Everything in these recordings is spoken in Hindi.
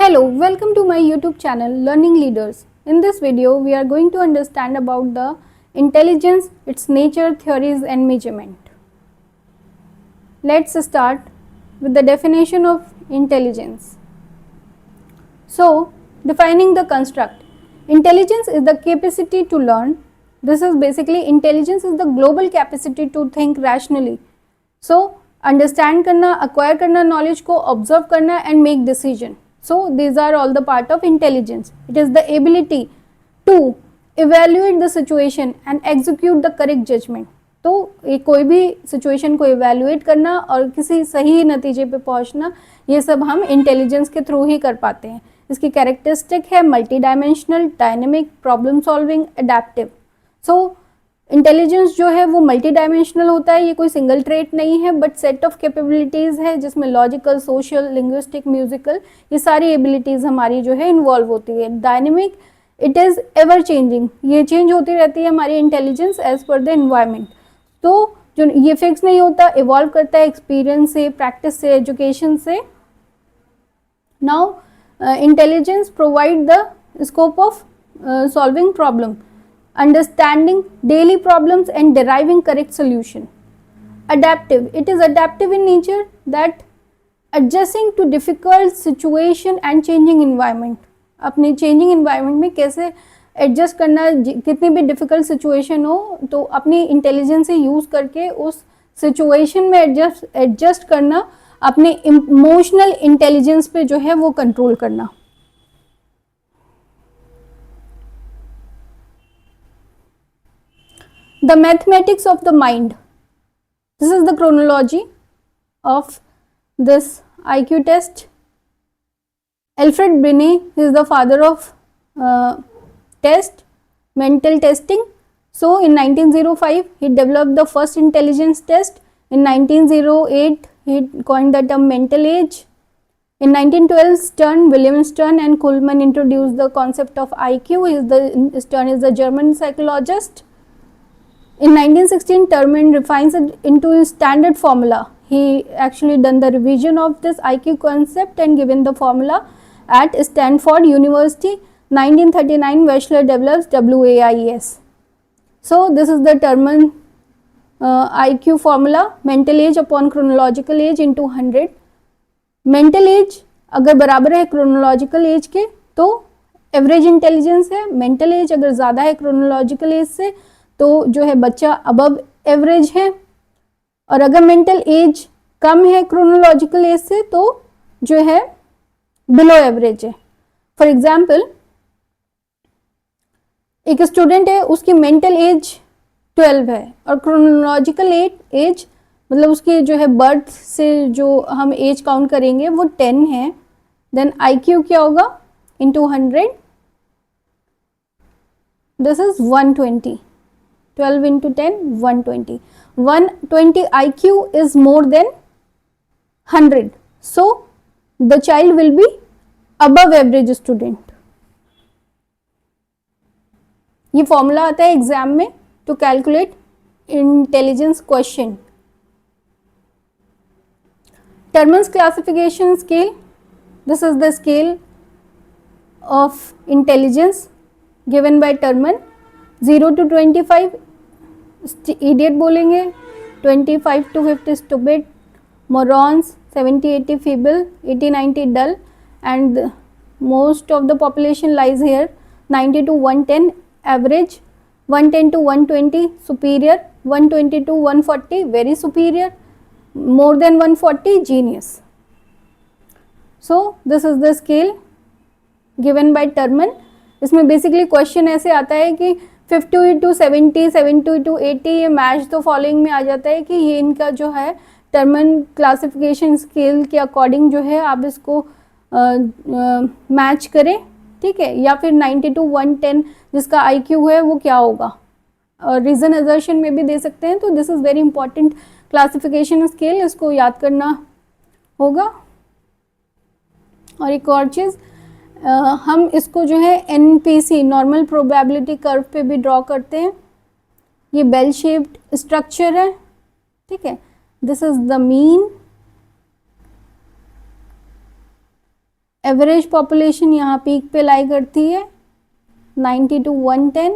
Hello, welcome to my YouTube channel Learning Leaders. In this video, we are going to understand about the intelligence, its nature, theories and measurement. Let's start with the definition of intelligence. So, defining the construct. Intelligence is the capacity to learn. This is basically intelligence is the global capacity to think rationally. So, understand करना, acquire करना knowledge को, observe करना and make decision. So these are all the part of intelligence. It is the ability to evaluate the situation and execute the correct judgment. तो कोई भी सिचुएशन को इवेल्युएट करना और किसी सही नतीजे पे पहुंचना, ये सब हम इंटेलिजेंस के थ्रू ही कर पाते हैं. इसकी कैरेक्टरिस्टिक है multi dimensional, dynamic, problem solving, adaptive. So intelligence जो है वो मल्टी डायमेंशनल होता है. ये कोई सिंगल ट्रेट नहीं है बट सेट ऑफ कैपेबिलिटीज़ है जिसमें लॉजिकल, सोशल, लिंग्विस्टिक, म्यूजिकल, ये सारी एबिलिटीज़ हमारी जो है इन्वॉल्व होती है. Dynamic, it is ever changing, ये चेंज होती रहती है हमारी intelligence as per the environment. तो जो ये फिक्स नहीं होता, इवॉल्व करता है एक्सपीरियंस से, प्रैक्टिस से, एजुकेशन से. Now intelligence provide the scope of solving problem, understanding daily problems and deriving correct solution. Adaptive, it is adaptive in nature, that adjusting to difficult situation and changing environment. अपने changing environment में कैसे adjust करना, कितनी भी difficult situation हो तो अपनी intelligence से use करके उस situation में adjust करना, अपने emotional intelligence पे जो है वो control करना. The mathematics of the mind. This is the chronology of this IQ test. Alfred Binet is the father of mental testing. So in 1905 he developed the first intelligence test. In 1908 he coined the term mental age. In 1912 Stern, William Stern and Kuhlmann introduced the concept of IQ. Stern is the German psychologist. In 1916, Terman refines it into a standard formula. He actually done the revision of this IQ concept and given the formula at Stanford University. 1939, Wechsler develops WAIS. So this is the Terman IQ formula, mental age upon chronological age into 100. Mental age अगर बराबर है chronological age के तो average intelligence है. mental age अगर ज़्यादा है chronological age से तो जो है बच्चा अबव एवरेज है, और अगर मेंटल एज कम है क्रोनोलॉजिकल एज से तो जो है बिलो एवरेज है. फॉर एग्जाम्पल एक स्टूडेंट है, उसकी मेंटल एज 12 है और क्रोनोलॉजिकल एज मतलब उसकी जो है बर्थ से जो हम एज काउंट करेंगे वो 10 है. देन IQ क्या होगा into 100, this is 120. 12 into 10, 120. 120 IQ is more than 100. So, the child will be above average student. ये फॉर्मूला आता है एग्जाम में to calculate intelligence quotient. Terman's classification scale. This is the scale of intelligence given by Terman. 0 to 25 idiot बोलेंगे, 25 to 50 stupid, morons, 70-80 feeble, 80-90 dull, and most of the population lies here. 90 to 110 average, 110 to 120 superior, 120 to 140 very superior, more than 140 genius. So this is the scale given by Terman. इसमें बेसिकली क्वेश्चन ऐसे आता है कि 50 to 70, 70 to 80, ये मैच तो फॉलोइंग में आ जाता है कि ये इनका जो है टर्मन क्लासिफिकेशन स्केल के अकॉर्डिंग जो है आप इसको मैच करें, ठीक है. या फिर 90 to 110 जिसका IQ है वो क्या होगा, और रीजन असर्शन में भी दे सकते हैं. तो this is very important classification scale, इसको याद करना होगा. और एक और चीज़, हम इसको जो है NPC नॉर्मल प्रोबेबिलिटी कर्व पे भी ड्रॉ करते हैं. ये बेल शेप्ड स्ट्रक्चर है, ठीक है. This is the mean average population यहाँ पीक पे लाई करती है 90 to 110.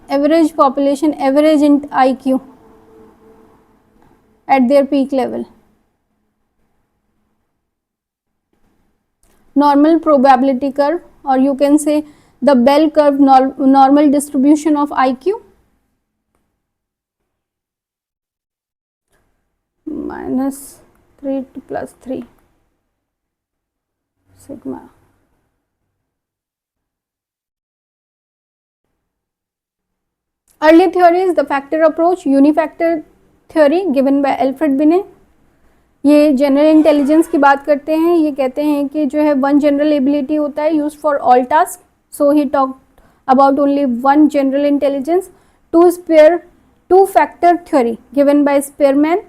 Average population, average in IQ at their peak level. Normal probability curve, or you can say the bell curve normal distribution of IQ. Minus 3 to plus 3 sigma. Early theory is the factor approach, unifactor theory given by Alfred Binet. ये जनरल इंटेलिजेंस की बात करते हैं. ये कहते हैं कि जो है वन जनरल एबिलिटी होता है use for all task. So he talk about only one general intelligence. Two factor theory given bye Spearman.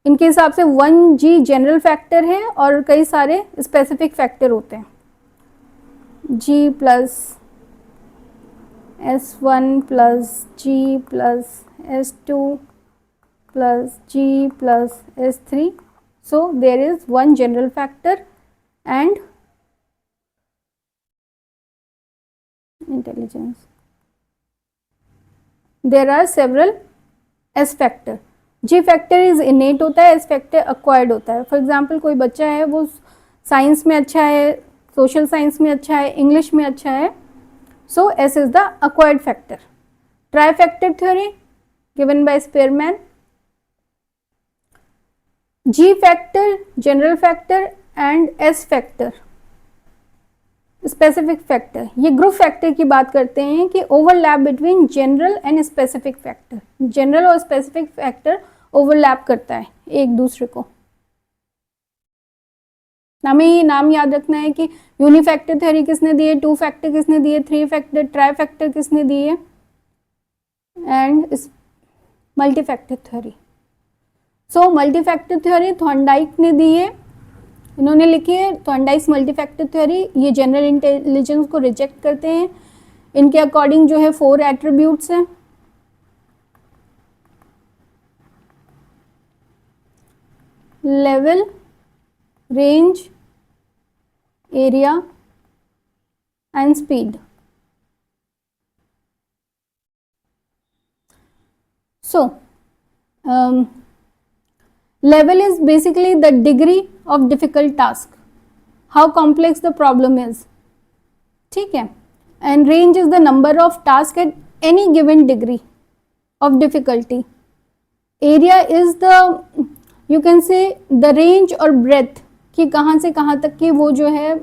इनके हिसाब से 1G जनरल फैक्टर है और कई सारे स्पेसिफिक फैक्टर होते हैं. G plus S1 plus G plus S2 plus G plus S3. So there is one general factor and intelligence. There are several S factor. G factor is innate होता है, S factor acquired होता है. For example कोई बच्चा है वो साइंस में अच्छा है, सोशल साइंस में अच्छा है, इंग्लिश में अच्छा है. So S is the acquired factor. Trifactor theory given by Spearman. G factor, general factor and S factor, specific factor. ये ग्रुप फैक्टर की बात करते हैं कि overlap between general and specific factor. General और स्पेसिफिक फैक्टर ओवरलैप करता है एक दूसरे को. हमें ये नाम याद रखना है कि यूनिफैक्टर थ्योरी किसने दी है, टू फैक्टर किसने दिए, थ्री फैक्टर, ट्राई फैक्टर किसने दिए and multi factor theory. So multifactor theory Thorndike ने दी है, इन्होंने लिखी है थॉर्नडाइक्स मल्टीफैक्टर थ्योरी. ये जनरल इंटेलिजेंस को रिजेक्ट करते हैं. इनके अकॉर्डिंग जो है 4 एट्रीब्यूट्स हैं. Level, range, area and speed. So level is basically the degree of difficult task, how complex the problem is. ठीक है. And range is the number of tasks at any given degree of difficulty. Area is the, you can say the range or breadth कि कहाँ से कहाँ तक की वो जो है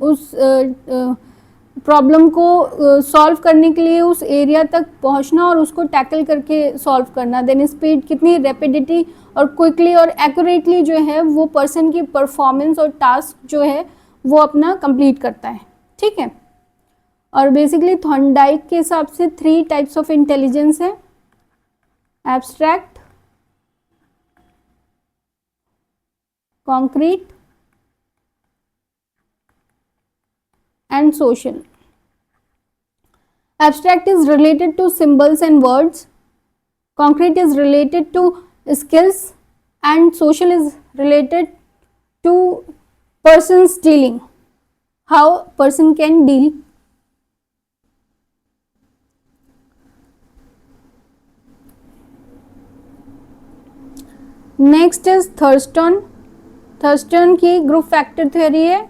उस प्रॉब्लम को सॉल्व करने के लिए उस एरिया तक पहुँचना और उसको टैकल करके सॉल्व करना. देन स्पीड, कितनी रैपिडिटी और क्विकली और एक्यूरेटली जो है वो पर्सन की परफॉर्मेंस और टास्क जो है वो अपना कंप्लीट करता है. ठीक है. और बेसिकली थॉर्नडाइक के हिसाब से 3 टाइप्स ऑफ इंटेलिजेंस है. Abstract, concrete and social. Abstract is related to symbols and words, concrete is related to skills, and social is related to person's dealing, how person can deal. Next is Thurston. Thurston की ग्रुप फैक्टर थ्योरी है.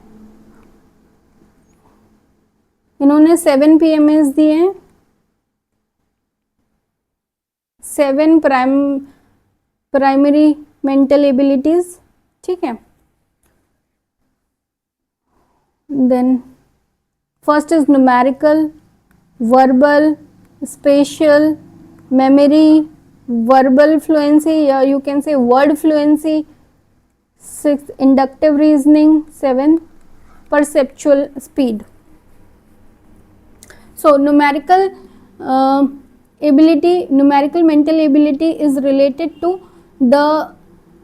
इन्होंने 7 PMAs दिए हैं, 7 प्राइमरी मेंटल एबिलिटीज. ठीक है. Then first is numerical, verbal, spatial, memory, verbal fluency या you can say word fluency. 6 inductive reasoning. 7 perceptual speed. So numerical numerical mental ability is related to the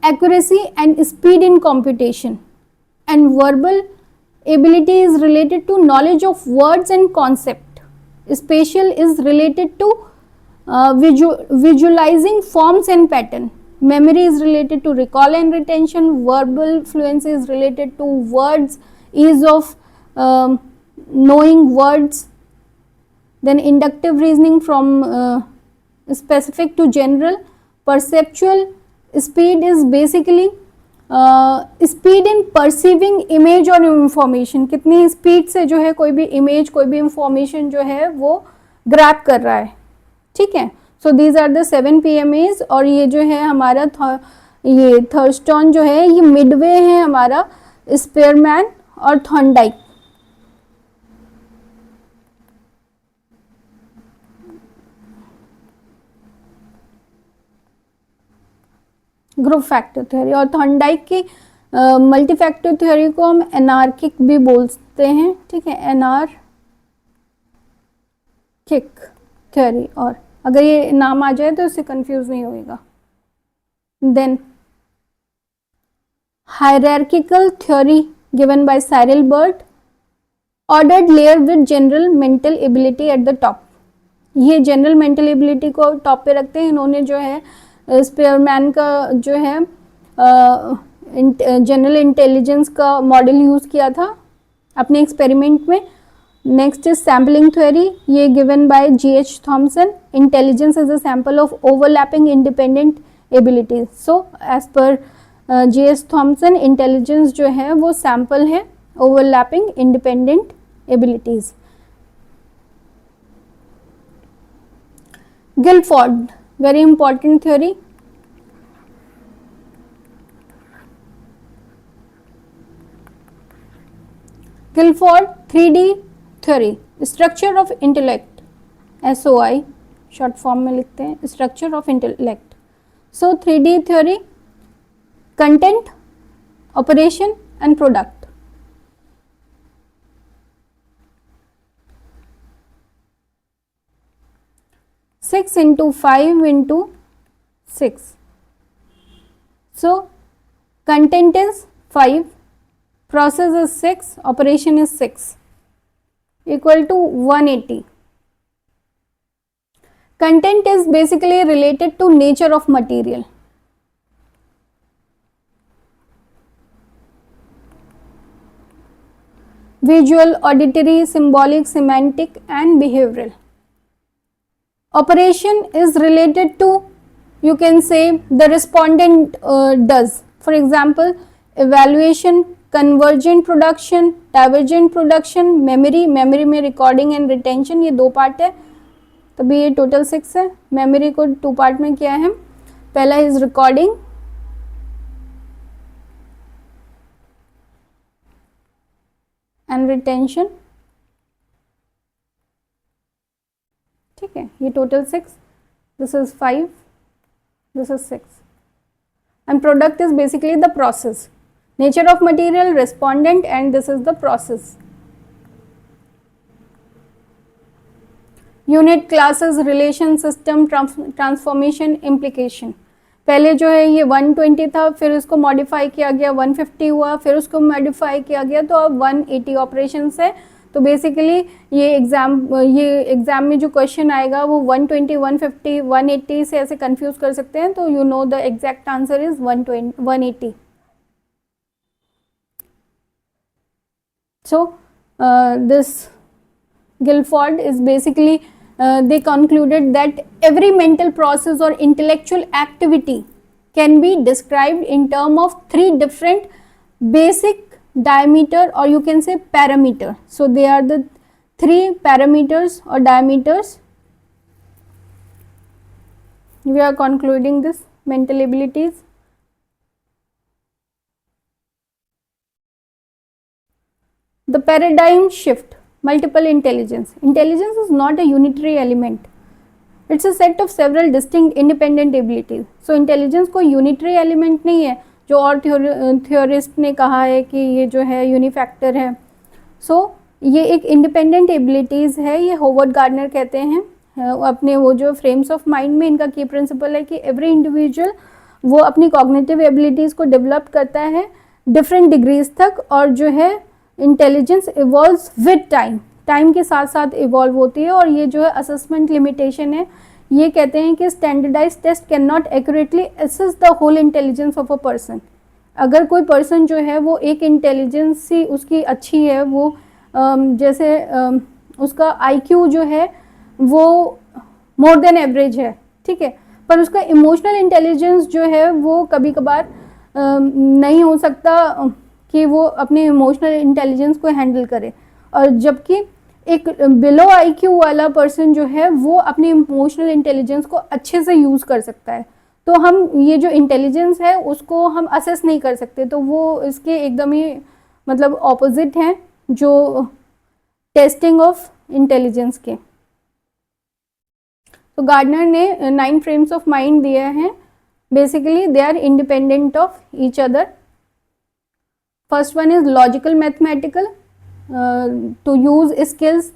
accuracy and speed in computation, and verbal ability is related to knowledge of words and concept. Spatial is related to visualizing forms and pattern. memory is related to recall and retention, verbal fluency is related to words, ease of knowing words, then inductive reasoning from specific to general, perceptual speed is basically speed in perceiving image और इंफॉर्मेशन, कितनी स्पीड से जो है कोई भी इमेज कोई भी इंफॉर्मेशन जो है वो ग्रैब कर रहा है, ठीक है। So these are the 7 PMAs। और ये जो है हमारा ये थर्स्टन जो है ये मिडवे है हमारा स्पेयरमैन और थॉर्नडाइक। ग्रुप फैक्टर थ्योरी, और थॉर्नडाइक की मल्टी फैक्टर थ्योरी को हम एनार्किक भी बोलते हैं, ठीक है, एनार्किक थ्योरी। और अगर ये नाम आ जाए तो इससे कंफ्यूज नहीं होएगा। Then hierarchical theory given by Cyril Burt, ordered layer with general mental ability at the top. ये जनरल मेंटल एबिलिटी को टॉप पे रखते हैं। इन्होंने जो है स्पेयरमैन का जो है जनरल इंटेलिजेंस का मॉडल यूज़ किया था अपने एक्सपेरिमेंट में। नेक्स्ट इज सैम्पलिंग थ्योरी, ये given by GH Thomson. Intelligence is a sample of overlapping independent abilities. So as per GH Thomson intelligence जो है वो सैम्पल है overlapping independent abilities. Guilford, very important theory। Guilford 3D theory, structure of intellect, SOI short form में लिखते हैं, structure of intellect। So 3D theory, content, operation and product। 6 into 5 into 6, so content is 5, process is 6, operation is 6, equal to 180। content is basically related to nature of material, visual, auditory, symbolic, semantic and behavioral। Operation is related to, you can say, the respondent does, for example evaluation, convergent production, divergent production, memory में recording and retention, ये 2 पार्ट है, तभी ये टोटल 6 है। मेमोरी को 2 पार्ट में किया है, पहला इज रिकॉर्डिंग एंड रिटेंशन, ठीक है, ये total 6, this is 5, this is 6 and product is basically the process, nature of material, respondent and this is the process. Unit, classes, relation, system, transformation, implication. पहले जो है ये 120 था, फिर इसको मॉडिफाई किया गया 150 हुआ, फिर उसको मॉडिफाई किया गया तो अब 180 ऑपरेशंस है। तो बेसिकली ये एग्जाम में जो क्वेश्चन आएगा वो 120, 150, 180 से ऐसे कंफ्यूज कर सकते हैं, तो you know the exact answer is 180। So this Guilford is basically they concluded that every mental process or intellectual activity can be described in terms of 3 different basic diameter, or you can say parameter. So they are the 3 parameters or diameters. We are concluding this mental abilities. The paradigm shift. Multiple intelligence. Intelligence is not a unitary element. It's a set of several distinct independent abilities. So intelligence कोई unitary element नहीं है, जो और theorist ने कहा है कि ये जो है यूनिफैक्टर है। So ये एक independent abilities है, ये होवर्ड गार्डनर कहते हैं अपने वो जो फ्रेम्स ऑफ माइंड में। इनका की प्रिंसिपल है कि एवरी इंडिविजुअल वो अपनी कॉग्निटिव एबिलिटीज़ को डेवलप करता है डिफरेंट डिग्रीज तक, और जो है intelligence evolves with time, time के साथ साथ इवॉल्व होती है। और ये जो है असेसमेंट लिमिटेशन है ये कहते हैं कि standardize test can not accurately assess the whole intelligence of a person. अगर कोई पर्सन जो है वो एक इंटेलिजेंस ही उसकी अच्छी है, वो जैसे उसका आईक्यू जो है वो मोर देन एवरेज है, ठीक है, पर उसका इमोशनल इंटेलिजेंस जो है वो कभी कभार नहीं हो सकता कि वो अपने इमोशनल इंटेलिजेंस को हैंडल करे, और जबकि एक बिलो आईक्यू वाला पर्सन जो है वो अपनी इमोशनल इंटेलिजेंस को अच्छे से यूज़ कर सकता है। तो हम ये जो इंटेलिजेंस है उसको हम असेस नहीं कर सकते, तो वो इसके एकदम ही मतलब ऑपोजिट हैं जो टेस्टिंग ऑफ इंटेलिजेंस के। तो गार्डनर ने 9 फ्रेम्स ऑफ माइंड दिए हैं। Basically they are independent of each other. First one is logical mathematical, to use skills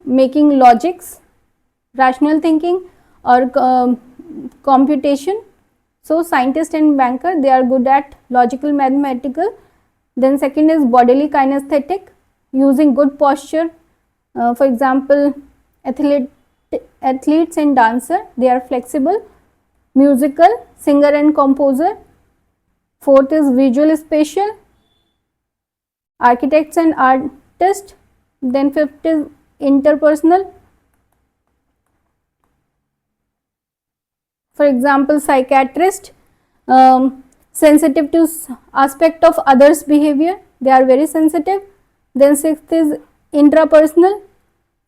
making logics, rational thinking or computation. So scientist and banker, they are good at logical mathematical. Then second is bodily kinesthetic, using good posture. For example, athletes and dancer, they are flexible. Musical, singer and composer. Fourth is visual spatial, architects and artists. Then fifth is interpersonal, for example psychiatrist, sensitive to aspect of others behavior, they are very sensitive. Then sixth is intrapersonal,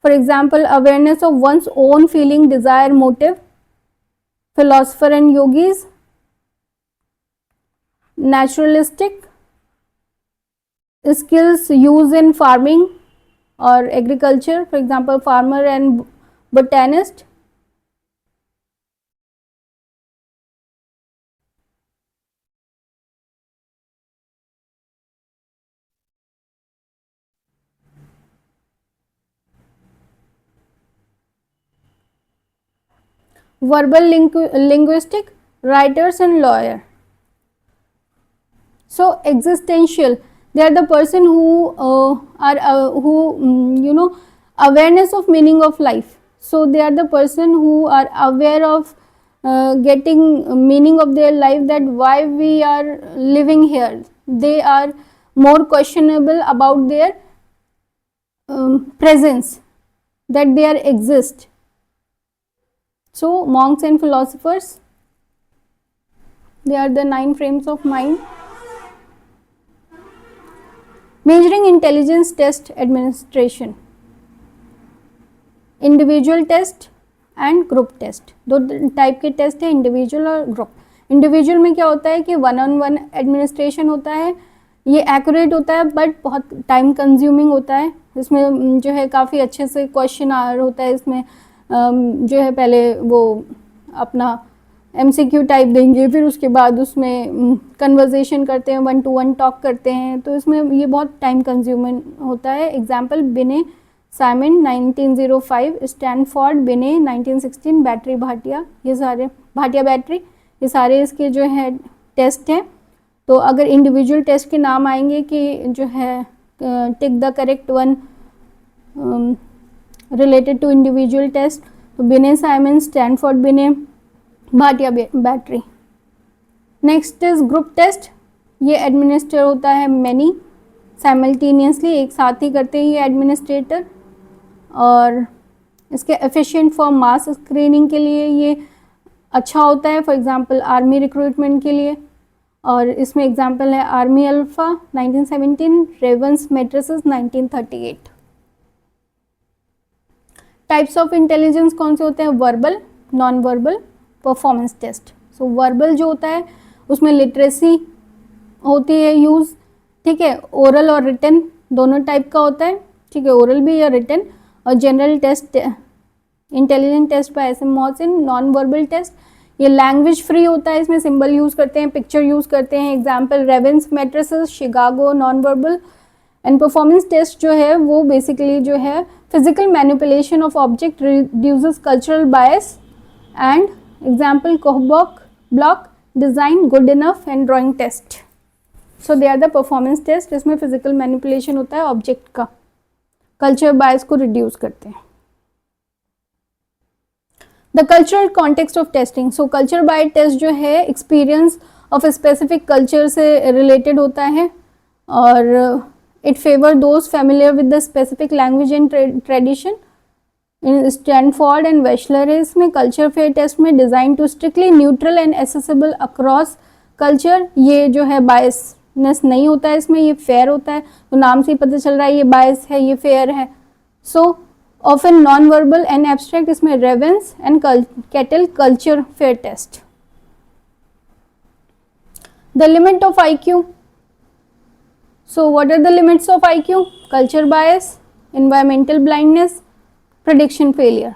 for example awareness of one's own feeling, desire, motive, philosopher and yogis. Naturalistic, skills used in farming or agriculture, for example farmer and botanist. Verbal linguistic, writers and lawyer. So existential, they are the person who awareness of meaning of life. So they are the person who are aware of getting meaning of their life, that why we are living here. They are more questionable about their presence, that they are exist. So monks and philosophers, they are the 9 frames of mind. Measuring intelligence test administration, individual test and group test, दो टाइप के टेस्ट है, इंडिविजुअल और ग्रुप। इंडिविजुअल में क्या होता है कि 1-on-1 एडमिनिस्ट्रेशन होता है, ये एक्यूरेट होता है बट बहुत टाइम कंज्यूमिंग होता है। इसमें जो है काफ़ी अच्छे से क्वेश्चन आर होता है, इसमें जो है पहले वो अपना MCQ टाइप देंगे, फिर उसके बाद उसमें कन्वर्जेशन करते हैं, 1-to-1 टॉक करते हैं, तो इसमें ये बहुत टाइम कंज्यूमिंग होता है। एग्जाम्पल बिने साइमन 1905, स्टैनफोर्ड बिने 1916, बैटरी भाटिया, ये सारे भाटिया बैटरी, ये सारे इसके जो है टेस्ट हैं। तो अगर इंडिविजुअल टेस्ट के नाम आएंगे कि जो है tick the correct one related to individual test, तो Binet Simon, Stanford Binet, Bhatia battery. Next is group test, ये एडमिनिस्टर होता है मैनी साइमल्टेनियसली, एक साथ ही करते हैं ये एडमिनिस्ट्रेटर, और इसके एफिशिएंट फॉर मास स्क्रीनिंग के लिए ये अच्छा होता है, फॉर एग्जांपल आर्मी रिक्रूटमेंट के लिए। और इसमें एग्जांपल है army alpha 1917, Raven's matrices 1938। Types of intelligence कौन से होते हैं? Verbal, non verbal, performance test. So verbal जो होता है उसमें लिटरेसी होती है यूज़, ठीक है, ओरल और रिटन दोनों टाइप का होता है, ठीक है, ओरल भी या रिटन। और general test, intelligent test by S M Mohsin. Non verbal test, ये लैंग्वेज फ्री होता है, इसमें सिंबल यूज़ करते हैं, पिक्चर यूज़ करते हैं, example Raven's matrices, Chicago, non verbal. And performance test जो है वो बेसिकली जो है physical manipulation of object reduces cultural bias, and example कोहबॉक block, design, Goodenough and drawing test. So they are the performance test. इसमें फिजिकल मैनिपुलेशन होता है ऑब्जेक्ट का, कल्चर बायस को रिड्यूस करते हैं। The cultural context of testing, so culture by test जो है एक्सपीरियंस ऑफ स्पेसिफिक कल्चर से रिलेटेड होता है और it favour those familiar with the specific language and tradition. In Stanford and Wechsler है इसमें कल्चर फेयर टेस्ट में design to strictly neutral and accessible across culture. ये जो है बायसनेस नहीं होता है इसमें, ये फेयर होता है, तो नाम से ही पता चल रहा है ये बायस है, ये फेयर है। So often non verbal and abstract, इसमें Raven's and Cattell culture fair test. The limit of IQ, so what are the limits of IQ? Culture bias, environmental blindness, prediction failure.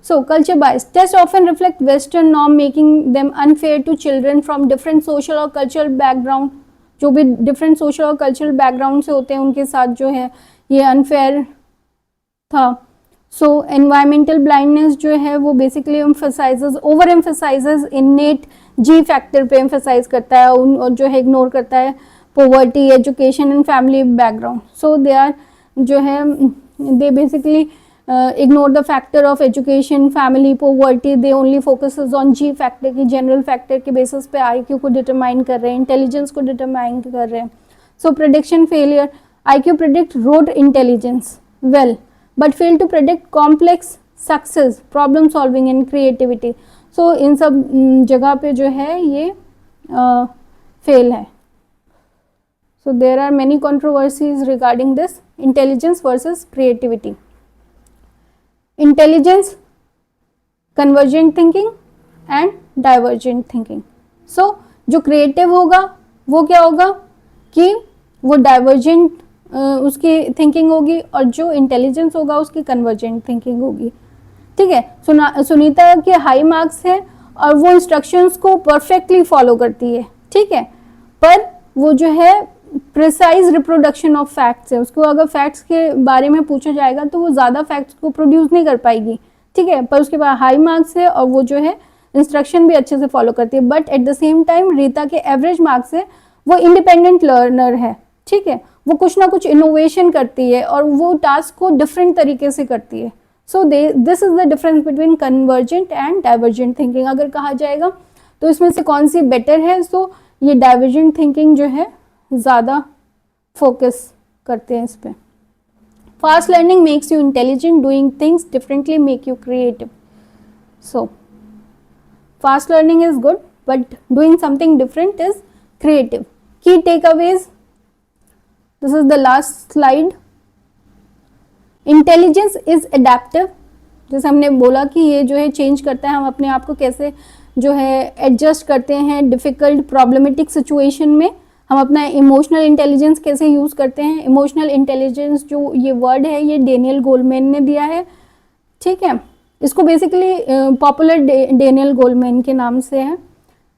So culture bias, tests often reflect Western norm making them unfair to children from different social और cultural background। जो भी different social और cultural background से होते हैं उनके साथ जो है ये unfair था। So environmental blindness जो है वो basically over emphasizes innate G factor पे emphasize करता है और जो है ignore करता है poverty, education and family background। So they are जो है they basically ignore the factor of education, family, poverty, they only focuses on G factor की general factor के basis पे IQ को determine कर रहे हैं, intelligence को determine कर रहे हैं। So prediction failure, IQ predict rote intelligence well but fail to predict complex success, problem solving and creativity। So इन सब जगह पे जो है ये fail है। So there are many controversies regarding this intelligence versus creativity। Intelligence, convergent thinking and divergent thinking। So जो creative होगा वो क्या होगा कि वो divergent उसकी थिंकिंग होगी और जो इंटेलिजेंस होगा उसकी कन्वर्जेंट थिंकिंग होगी। ठीक है, सुनीता के हाई मार्क्स है और वो इंस्ट्रक्शंस को परफेक्टली फॉलो करती है, ठीक है, पर वो जो है प्रिसाइज रिप्रोडक्शन ऑफ फैक्ट्स है, उसको अगर फैक्ट्स के बारे में पूछा जाएगा तो वो ज़्यादा फैक्ट्स को प्रोड्यूस नहीं कर पाएगी, ठीक है, पर उसके बाद हाई मार्क्स है और वो जो है इंस्ट्रक्शन भी अच्छे से फॉलो करती है। But at the same time Rita के एवरेज मार्क्स है, वो इंडिपेंडेंट लर्नर है, ठीक है, वो कुछ ना कुछ इनोवेशन करती है और वो टास्क को डिफरेंट तरीके से करती है। So this is the difference between convergent and divergent thinking. अगर कहा जाएगा तो इसमें से कौन सी बेटर है, सो ये डाइवर्जेंट थिंकिंग जो है ज़्यादा फोकस करते हैं इस पर। Fast learning makes you intelligent, doing things differently make you creative. So fast learning is good but doing something different is creative। Key takeaways, this is the last slide। Intelligence is adaptive, जैसे हमने बोला कि ये जो है चेंज करता है, हम अपने आप को कैसे जो है एडजस्ट करते हैं डिफ़िकल्ट प्रॉब्लमेटिक सिचुएशन में, हम अपना इमोशनल इंटेलिजेंस कैसे यूज़ करते हैं। इमोशनल इंटेलिजेंस जो ये वर्ड है ये डेनियल गोलमैन ने दिया है, ठीक है, इसको बेसिकली पॉपुलर डेनियल गोलमैन के नाम से है,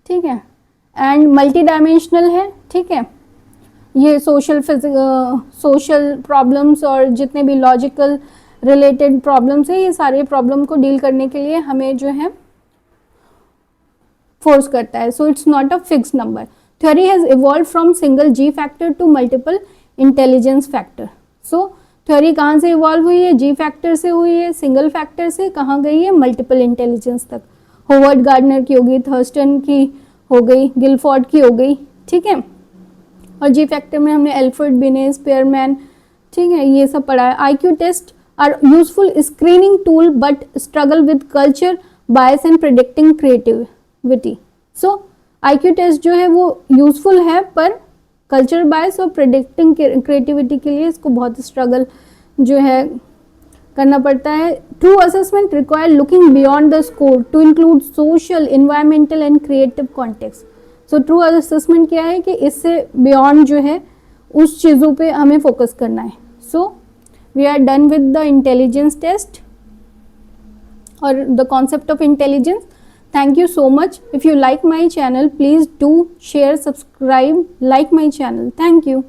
ठीक है, एंड मल्टी डायमेंशनल है, ठीक है, ये सोशल प्रॉब्लम्स और जितने भी लॉजिकल रिलेटेड प्रॉब्लम्स है ये सारे प्रॉब्लम को डील करने के लिए हमें जो है फोर्स करता है। So it's not a fixed number. Theory has evolve from single G factor to multiple intelligence factor. So theory कहाँ से इवॉल्व हुई है, जी फैक्टर से हुई है, सिंगल फैक्टर से कहाँ गई है, मल्टीपल इंटेलिजेंस तक। होवर्ड गार्डनर की हो गई, थर्स्टन की हो गई, गिलफोर्ड की हो गई, ठीक है, और जी फैक्टर में हमने एल्फ्रेड बिनेस, स्पेयरमैन, ठीक है, ये सब पढ़ा है। IQ test are useful screening tool but struggle with culture bias and predicting creativity. So IQ test जो है वो यूजफुल है पर कल्चर बायस और प्रेडिक्टिंग क्रिएटिविटी के लिए इसको बहुत स्ट्रगल जो है करना पड़ता है। True assessment require looking beyond the score to include social, environmental and creative context. So true assessment क्या है कि इससे बियॉन्ड जो है उस चीज़ों पे हमें फोकस करना है। So we are done with the intelligence test और the concept of intelligence. Thank you so much. If you like my channel, please do share, subscribe, like my channel. Thank you.